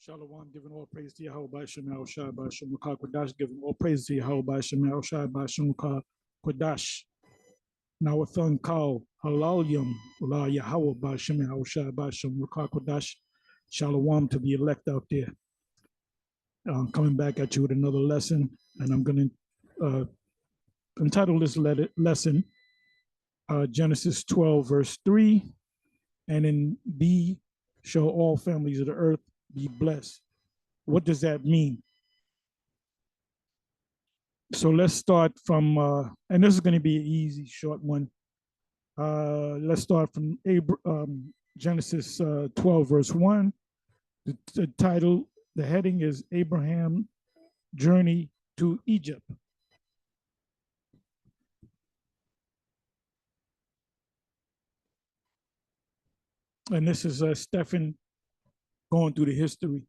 Shalom, giving all praise to Yahweh by Shem Shai by Shem Kodash, giving all praise to Yahweh by Shem Shai by Shem Kodash. Nawathan Kal, Halal Yom, La Yahweh by Shem Shai by Shem Kodash. Shalom to the elect out there. Coming back at you with another lesson, and I'm going to entitle this lesson Genesis 12, verse 3. And in thee shall all families of the earth be blessed. What does that mean? So let's start from, and this is going to be an easy, short one. Let's start from Genesis 12, verse 1. The title, the heading is Abraham Journey to Egypt. And this is Stephen going through the history.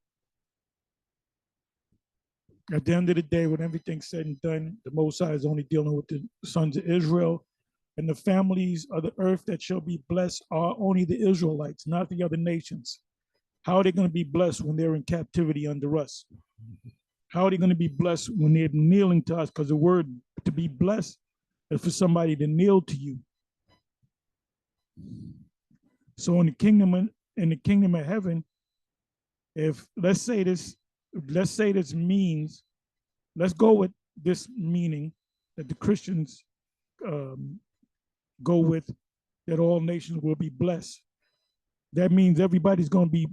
At the end of the day, when everything's said and done, the Most High is only dealing with the sons of Israel, and the families of the earth that shall be blessed are only the Israelites, not the other nations. How are they going to be blessed when they're in captivity under us? How are they going to be blessed when they're kneeling to us? Because the word to be blessed is for somebody to kneel to you. So in the kingdom of heaven, if let's say this means, let's go with this meaning that the Christians go with, that all nations will be blessed. That means everybody's going to be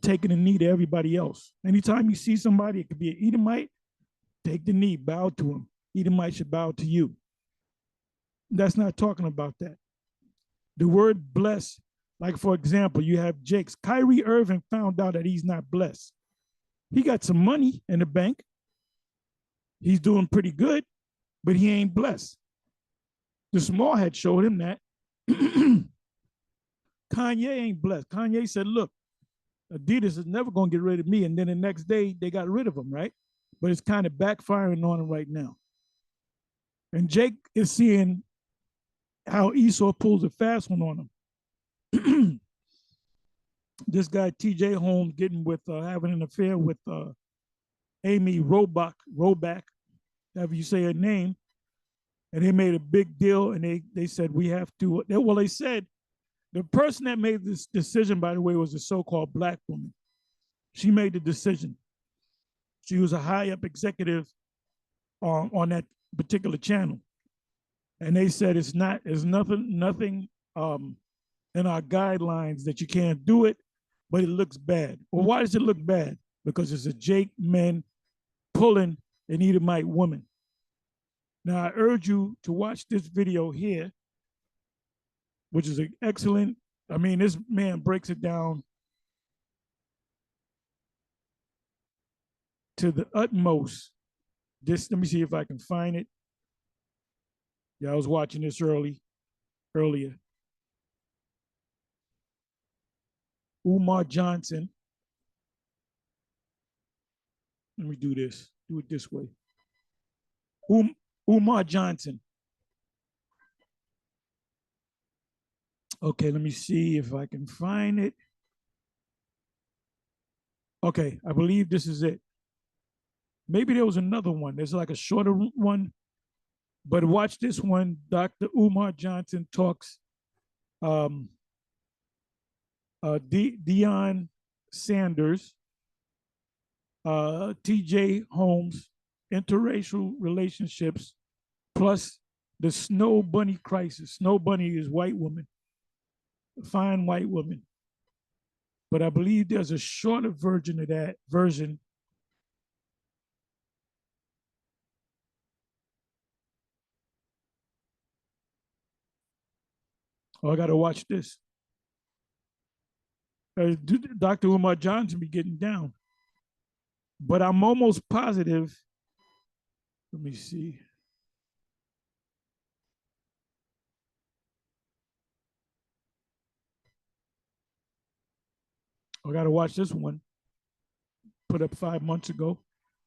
taking a knee to everybody else. Anytime you see somebody, it could be an Edomite, take the knee, bow to him. Edomite should bow to you. That's not talking about that. The word bless, like for example, you have Jakes. Kyrie Irving found out that he's not blessed. He got some money in the bank. He's doing pretty good, but he ain't blessed. The small head showed him that. Kanye ain't blessed. Kanye said, look, Adidas is never going to get rid of me. And then the next day they got rid of him, right? But it's kind of backfiring on him right now. And Jake is seeing how Esau pulls a fast one on him. This guy, TJ Holmes, getting with, having an affair with Amy Robach, however you say her name. And they made a big deal, and they said, we have to, well, they said, the person that made this decision, by the way, was a so-called black woman. She made the decision. She was a high-up executive on that particular channel. And they said there's nothing in our guidelines that you can't do it, but it looks bad. Well, why does it look bad? Because it's a Jake man pulling an Edomite woman. Now, I urge you to watch this video here, which is an excellent, I mean, this man breaks it down to the utmost. Let me see if I can find it. Yeah, I was watching this earlier. Umar Johnson. Let me do this. Do it this way. Umar Johnson. Okay, let me see if I can find it. Okay, I believe this is it. Maybe there was another one. There's like a shorter one. But watch this one. Dr. Umar Johnson talks Deion Sanders, TJ Holmes, interracial relationships, plus the Snow Bunny crisis. Snow Bunny is white woman, fine white woman. But I believe there's a shorter version of that version. Oh, I got to watch this. Dr. Umar Johnson be getting down. But I'm almost positive. Let me see. I got to watch this one. Put up 5 months ago.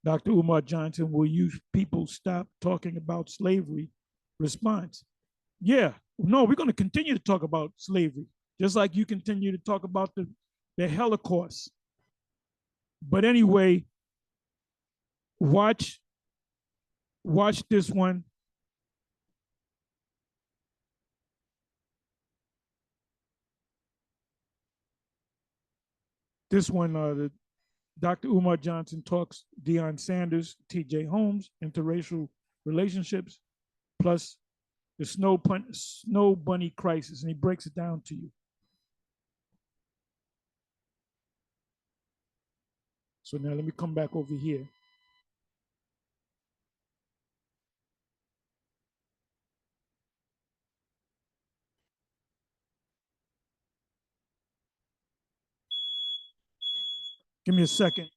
Dr. Umar Johnson, will you people stop talking about slavery? Response. Yeah, no, we're going to continue to talk about slavery, just like you continue to talk about the Holocaust. But anyway, watch this one. This one, Dr. Umar Johnson talks Deion Sanders, T.J. Holmes, interracial relationships, plus the snow bunny crisis, and he breaks it down to you. So now let me come back over here. Give me a second.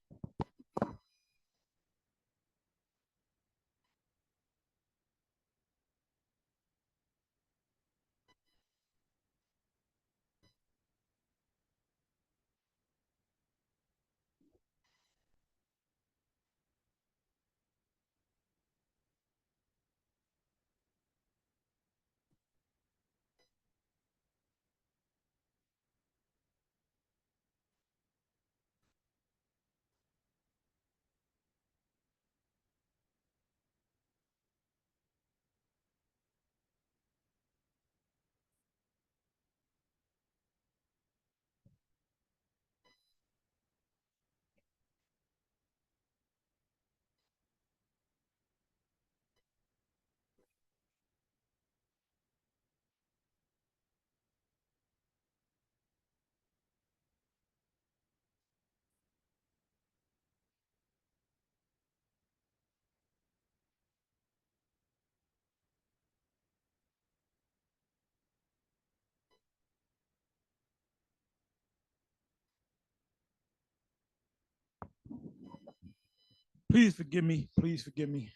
Please forgive me. Please forgive me.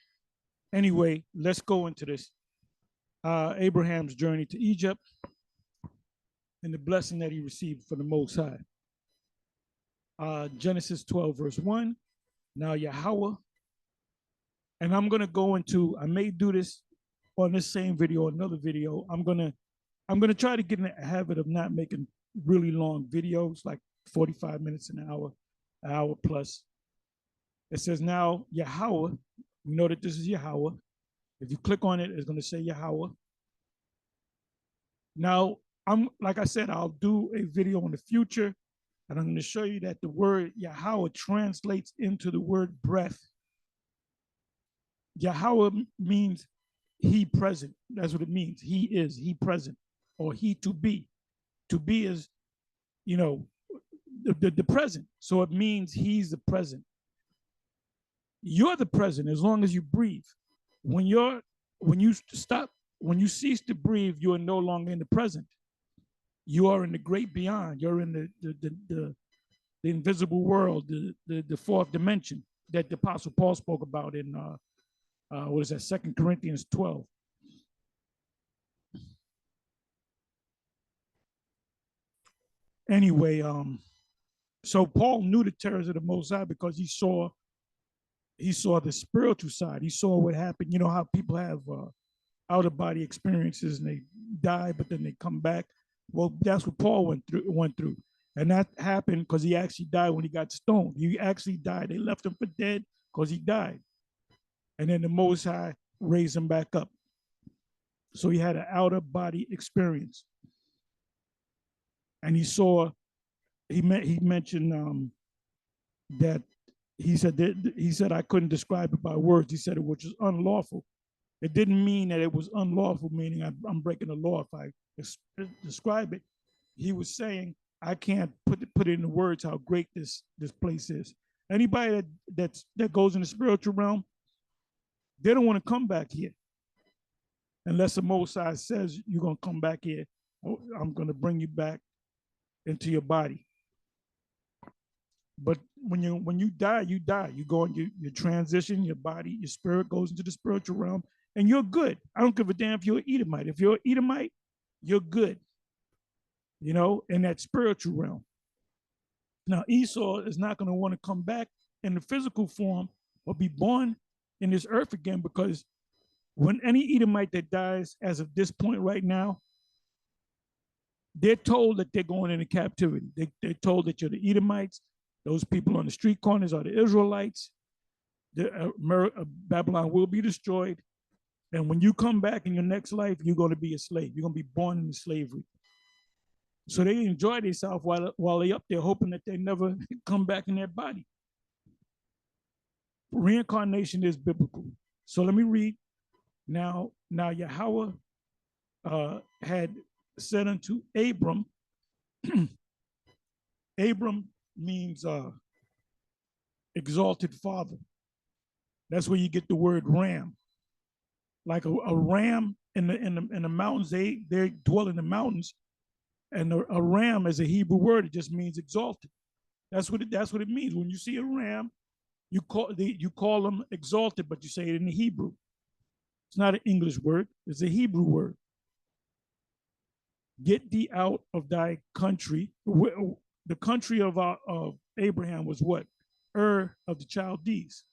Anyway, let's go into this. Abraham's journey to Egypt and the blessing that he received from the Most High. Genesis 12, verse 1. Now Yahweh, and I'm gonna go into, I may do this on this same video, another video. I'm gonna try to get in the habit of not making really long videos, like 45 minutes, an hour plus. It says now Yahweh. We know that this is Yahweh. If you click on it, it's going to say Yahweh. Now, like I said, I'll do a video in the future, and I'm going to show you that the word Yahweh translates into the word breath. Yahweh means he present. That's what it means. He is, he present, or he to be. To be is, you know, the present. So it means he's the present. You're the present as long as you breathe. When you cease to breathe, you are no longer in the present. You are in the great beyond. You're in the invisible world, the fourth dimension that the Apostle Paul spoke about in what is that, 2 Corinthians 12. Anyway, so Paul knew the terrors of the Most High because he saw the spiritual side. He saw what happened. You know how people have out of body experiences and they die, but then they come back. Well, that's what Paul went through. And that happened because he actually died when he got stoned. He actually died. They left him for dead because he died. And then the Most High raised him back up. So he had an out of body experience. And he mentioned that he said I couldn't describe it by words. He said it was unlawful. It didn't mean that it was unlawful, meaning I'm breaking the law if I describe it. He was saying I can't put it into words how great this place is. Anybody that goes in the spiritual realm, they don't want to come back here unless the Most High says you're gonna come back here. I'm gonna bring you back into your body. But when you die, you die. You go and you transition, your body, your spirit goes into the spiritual realm, and you're good. I don't give a damn if you're an Edomite. If you're an Edomite, you're good, you know, in that spiritual realm. Now, Esau is not going to want to come back in the physical form or be born in this earth again, because when any Edomite that dies as of this point right now, they're told that they're going into captivity. They're told that you're the Edomites. Those people on the street corners are the Israelites. Babylon will be destroyed. And when you come back in your next life, you're going to be a slave. You're going to be born into slavery. So they enjoy themselves while they're up there, hoping that they never come back in their body. Reincarnation is biblical. So let me read. Now Yahweh had said unto Abram, Abram means exalted father. That's where you get the word ram. Like a ram in the mountains, they dwell in the mountains, and a ram is a Hebrew word. It just means exalted. That's what it means. When you see a ram, you call them exalted, but you say it in the Hebrew. It's not an English word. It's a Hebrew word. Get thee out of thy country. The country of Abraham was what? Ur of the Chaldees.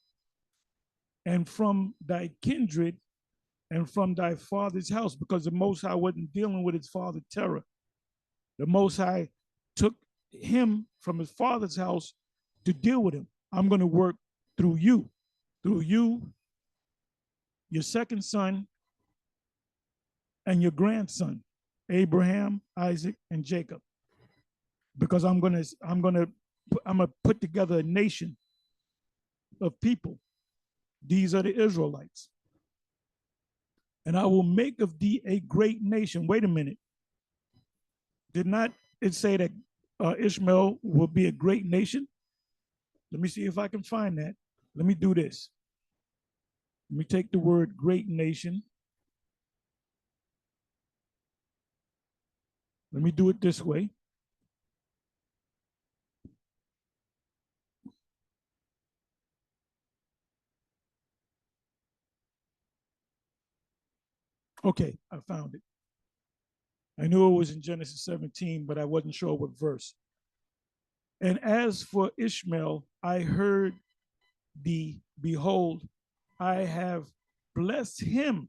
And from thy kindred and from thy father's house, because the Most High wasn't dealing with his father Terah. The Most High took him from his father's house to deal with him. I'm going to work through you, your second son, and your grandson, Abraham, Isaac, and Jacob. Because I'm gonna put together a nation of people. These are the Israelites. And I will make of thee a great nation. Wait a minute. Did not it say that Ishmael will be a great nation? Let me see if I can find that. Let me do this. Let me take the word great nation. Let me do it this way. Okay, I found it. I knew it was in Genesis 17, but I wasn't sure what verse. And as for Ishmael, I heard thee, behold, I have blessed him.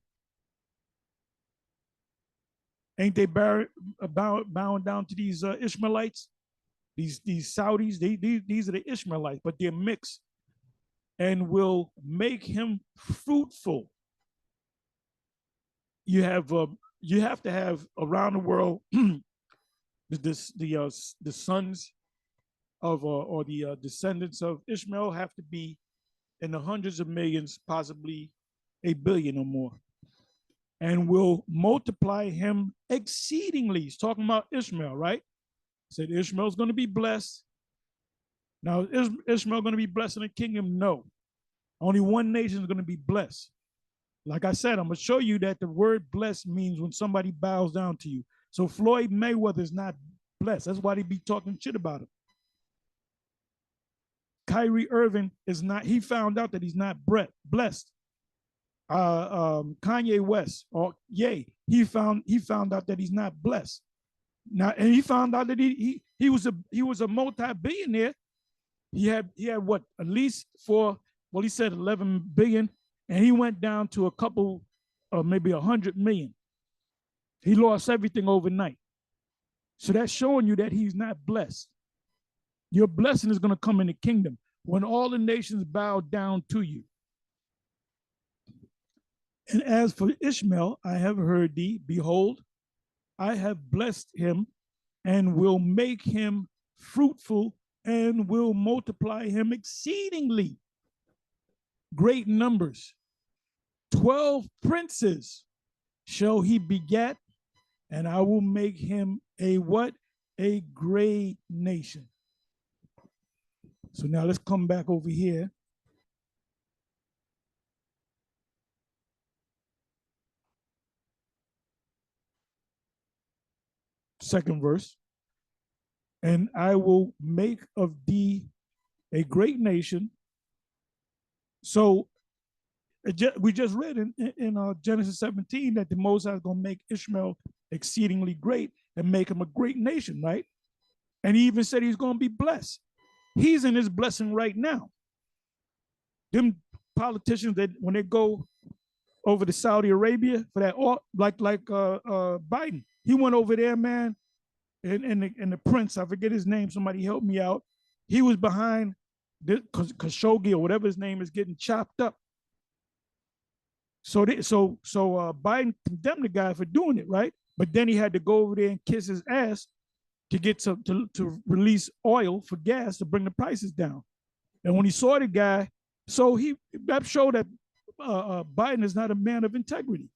Ain't they bound down to these Ishmaelites? These Saudis, these are the Ishmaelites, but they're mixed, and will make him fruitful. You have to have around the world the sons of or the descendants of Ishmael have to be in the hundreds of millions, possibly a billion or more, and will multiply him exceedingly. He's talking about Ishmael, right? He said Ishmael's going to be blessed. Now, is Ishmael going to be blessed in the kingdom? No. Only one nation is going to be blessed. Like I said, I'm going to show you that the word blessed means when somebody bows down to you. So Floyd Mayweather is not blessed. That's why they be talking shit about him. Kyrie Irving is not, he found out that he's not blessed. Kanye West, or Ye, he found out that he's not blessed. Now, and he found out that he was a multi-billionaire. He had what, at least he said 11 billion, and he went down to a couple, maybe 100 million. He lost everything overnight. So that's showing you that he's not blessed. Your blessing is going to come in the kingdom when all the nations bow down to you. And as for Ishmael, I have heard thee, behold, I have blessed him and will make him fruitful and will multiply him exceedingly. Great numbers. 12 princes shall he beget, and I will make him a what? A great nation. So now let's come back over here. Second verse. And I will make of thee a great nation. So we just read in Genesis 17 that the Most High is going to make Ishmael exceedingly great and make him a great nation, right? And he even said he's going to be blessed. He's in his blessing right now. Them politicians that when they go over to Saudi Arabia for that, like Biden, he went over there, man, and the prince, I forget his name, somebody help me out. He was behind this Khashoggi or whatever his name is getting chopped up. So Biden condemned the guy for doing it, right? But then he had to go over there and kiss his ass to get to release oil for gas to bring the prices down. And when he saw the guy, so that showed that Biden is not a man of integrity.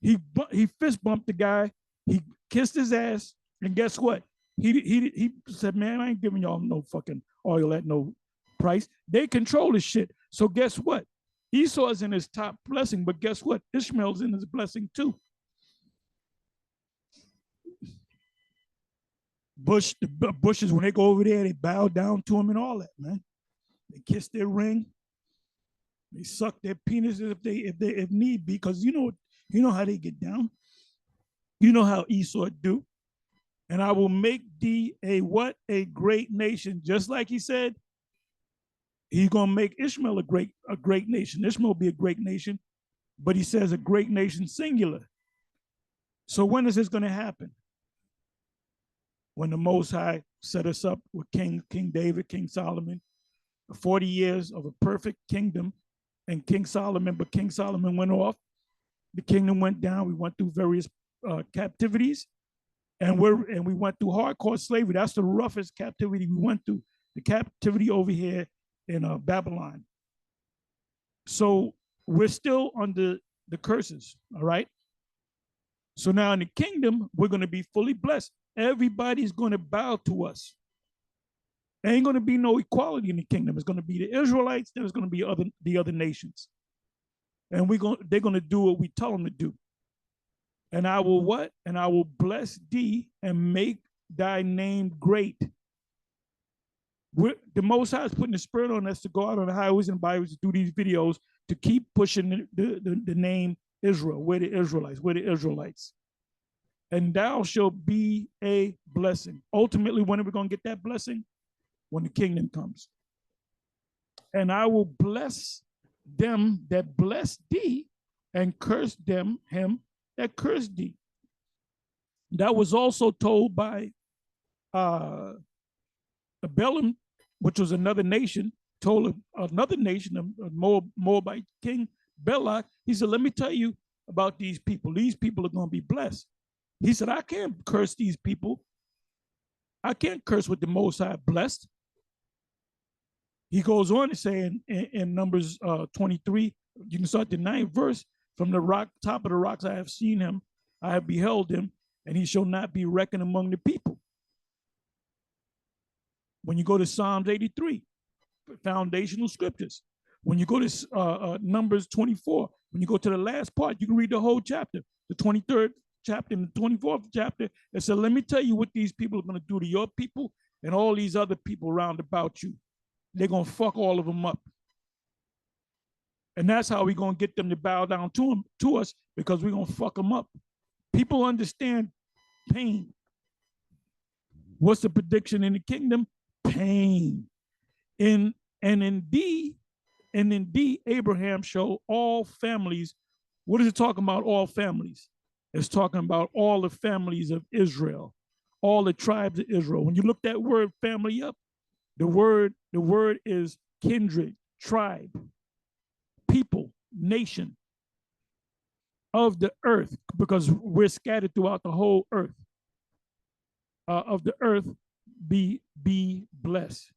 He fist bumped the guy, he kissed his ass, and guess what? He said, "Man, I ain't giving y'all no fucking oil at no price." They control this shit. So guess what? Esau is in his top blessing, but guess what? Ishmael's in his blessing too. The Bushes, when they go over there, they bow down to him and all that, man. They kiss their ring. They suck their penises if need be, because you know how they get down. You know how Esau do. And I will make thee a what? A great nation. Just like he said, he's gonna make Ishmael a great nation. Ishmael will be a great nation, but he says a great nation singular. So when is this gonna happen? When the Most High set us up with King David, King Solomon, 40 years of a perfect kingdom, and King Solomon went off. The kingdom went down. We went through various captivities, and we went through hardcore slavery. That's the roughest captivity we went through. The captivity over here in Babylon. So we're still under the curses, all right? So now in the kingdom, we're going to be fully blessed. Everybody's going to bow to us. There ain't going to be no equality in the kingdom. It's going to be the Israelites, then it's going to be the other nations. And they're going to do what we tell them to do. And I will what? And I will bless thee and make thy name great. The Most High is putting the spirit on us to go out on the highways and byways to do these videos to keep pushing the name Israel. We're the Israelites. We're the Israelites. And thou shalt be a blessing. Ultimately, when are we going to get that blessing? When the kingdom comes. And I will bless them that bless thee and curse him that cursed thee. That was also told by Balaam, which was another nation, told another nation, a Moabite king, Balak. He said, let me tell you about these people. These people are going to be blessed. He said, I can't curse these people. I can't curse what the Most High blessed. He goes on to say in Numbers 23, you can start the 9th verse, from the top of the rocks I have seen him, I have beheld him, and he shall not be reckoned among the people. When you go to Psalms 83, foundational scriptures. When you go to Numbers 24, when you go to the last part, you can read the whole chapter, the 23rd chapter and the 24th chapter. It said, let me tell you what these people are going to do to your people and all these other people round about you. They're going to fuck all of them up. And that's how we're going to get them to bow down to us, because we're going to fuck them up. People understand pain. What's the prediction in the kingdom? Pain. And indeed, Abraham showed all families. What is it talking about, all families? It's talking about all the families of Israel, all the tribes of Israel. When you look that word family up, the word is kindred, tribe, people, nation of the earth, because we're scattered throughout the whole earth. Of the earth, be blessed.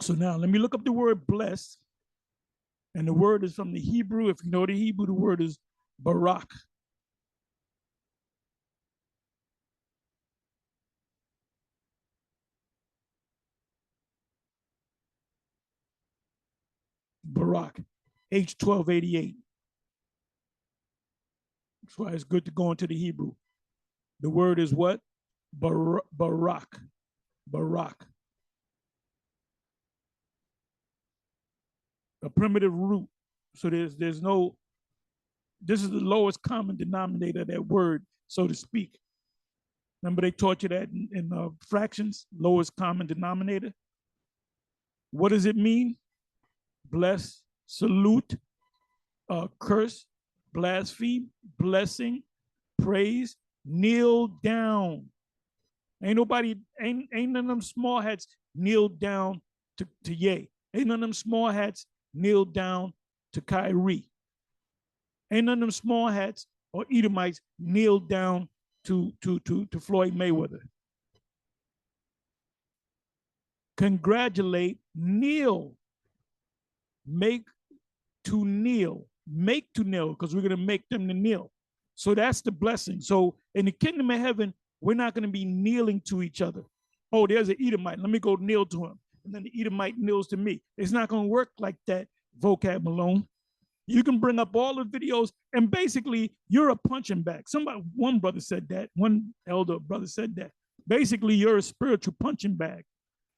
So now let me look up the word blessed. And the word is from the Hebrew. If you know the Hebrew, the word is barak. Barak, H1288. That's why it's good to go into the Hebrew. The word is what? Barak. Barak. A primitive root. So there's no, this is the lowest common denominator of that word, so to speak. Remember they taught you that in fractions, lowest common denominator? What does it mean? Bless, salute, curse, blaspheme, blessing, praise, kneel down. Ain't none of them small hats kneel down to Ye. Ain't none of them small hats kneel down to Kyrie. Ain't none of them small hats or Edomites kneel down to Floyd Mayweather. Congratulate, kneel, make to kneel, because we're going to make them to kneel. So that's the blessing. So in the kingdom of heaven, we're not going to be kneeling to each other. Oh, there's an Edomite. Let me go kneel to him. And then the Edomite kneels to me. It's not going to work like that, Vocab Malone. You can bring up all the videos, and basically, you're a punching bag. One brother said that. One elder brother said that. Basically, you're a spiritual punching bag.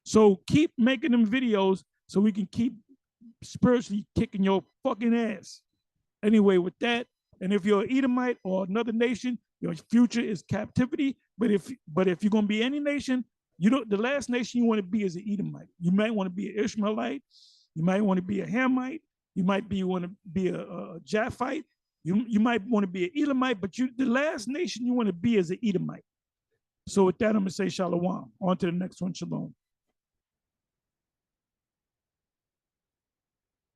So keep making them videos so we can keep spiritually kicking your fucking ass. Anyway, with that, and if you're an Edomite or another nation, your future is captivity. But if you're gonna be any nation, the last nation you want to be is an Edomite. You might want to be an Ishmaelite. You might want to be a Hamite. You might want to be a Japhite. You might want to be an Elamite. But the last nation you want to be is an Edomite. So with that, I'm gonna say shalom. On to the next one. Shalom.